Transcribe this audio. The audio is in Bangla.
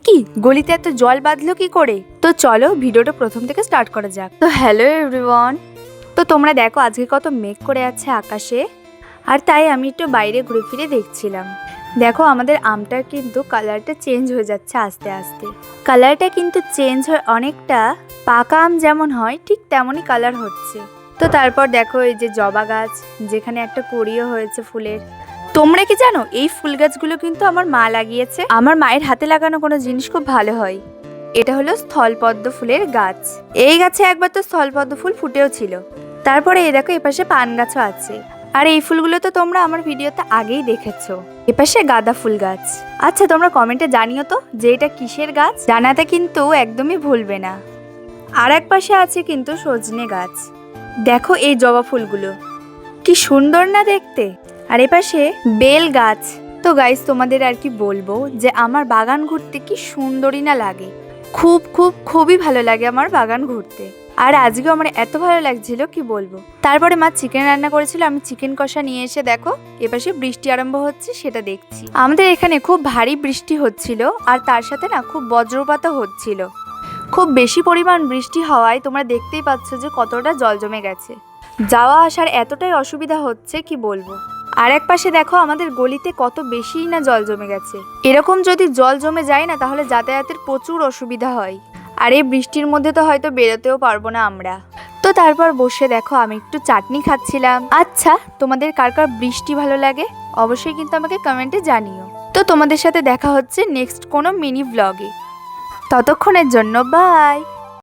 কি গলিতে এত জল বাঁধলো কি করে? তো চলো ভিডিওটা প্রথম থেকে স্টার্ট করা যাক। তো হ্যালো এভরিওয়ান, তো তোমরা দেখো আজকে কত মেঘ করে আছে আকাশে, আর তাই আমি একটু বাইরে ঘুরে ফিরে দেখছিলাম। দেখো আমাদের আমটার কিন্তু কালারটা চেঞ্জ হয়ে যাচ্ছে আস্তে আস্তে। কালারটা কিন্তু চেঞ্জ হয়ে অনেকটা পাকা আম যেমন হয় ঠিক তেমনই কালার হচ্ছে। তো তারপর দেখো এই যে জবা গাছ, যেখানে একটা কড়িও হয়েছে ফুলের। তোমরা কি জানো এই ফুল গাছগুলো কিন্তু আমার মা লাগিয়েছে। আমার মায়ের হাতে লাগানো কোনো জিনিস খুব ভালো হয়। এটা হলো স্থলপদ্ম ফুলের গাছ। এই গাছে একবার তো স্থলপদ্ম ফুল ফুটেও ছিল। তারপরে এই দেখো এপাশে পান গাছও আছে। আর এই ফুলগুলো তো তোমরা আমার ভিডিওতে আগেই দেখেছো। এপাশে গাঁদা ফুল গাছ। আচ্ছা তোমরা কমেন্টে জানিও তো যে এটা কিসের গাছ, জানাতে কিন্তু একদমই ভুলবে না। আর এক পাশে আছে কিন্তু সজনে গাছ। দেখো এই জবা ফুলগুলো কি সুন্দর না দেখতে। আর এপাশে বেল গাছ। তো গাইস তোমাদের আর কি বলবো যে আমার বাগান ঘুরতে কি সুন্দরই না লাগে। খুবই ভালো লাগে আমার বাগান ঘুরতে। আর আজকেও আমার এত ভালো লাগছিল কি বলবো। তারপরে মা চিকেন রান্না করেছিল, আমি চিকেন কষা নিয়ে এসে দেখো এপাশে বৃষ্টি আরম্ভ হচ্ছে সেটা দেখছি। আমাদের এখানে খুব ভারী বৃষ্টি হচ্ছিল, আর তার সাথে না খুব বজ্রপাতও হচ্ছিল। খুব বেশি পরিমাণ বৃষ্টি হওয়ায় তোমরা দেখতেই পাচ্ছ যে কতটা জল জমে গেছে। যাওয়া আসার এতটাই অসুবিধা হচ্ছে কি বলবো। আর এক পাশে দেখো আমাদের গলিতে কত বেশিই না জল জমে গেছে। এরকম যদি জল জমে যায় না তাহলে যাতায়াতের প্রচুর অসুবিধা হয়। আর এই বৃষ্টির মধ্যে তো হয়তো বেরোতেও পারবো না আমরা। তো তারপর বসে দেখো আমি একটু চাটনি খাচ্ছিলাম। আচ্ছা তোমাদের কার কার বৃষ্টি ভালো লাগে অবশ্যই কিন্তু আমাকে কমেন্টে জানিও। তো তোমাদের সাথে দেখা হচ্ছে নেক্সট কোনো মিনি ব্লগে। ততক্ষণের জন্য বাই।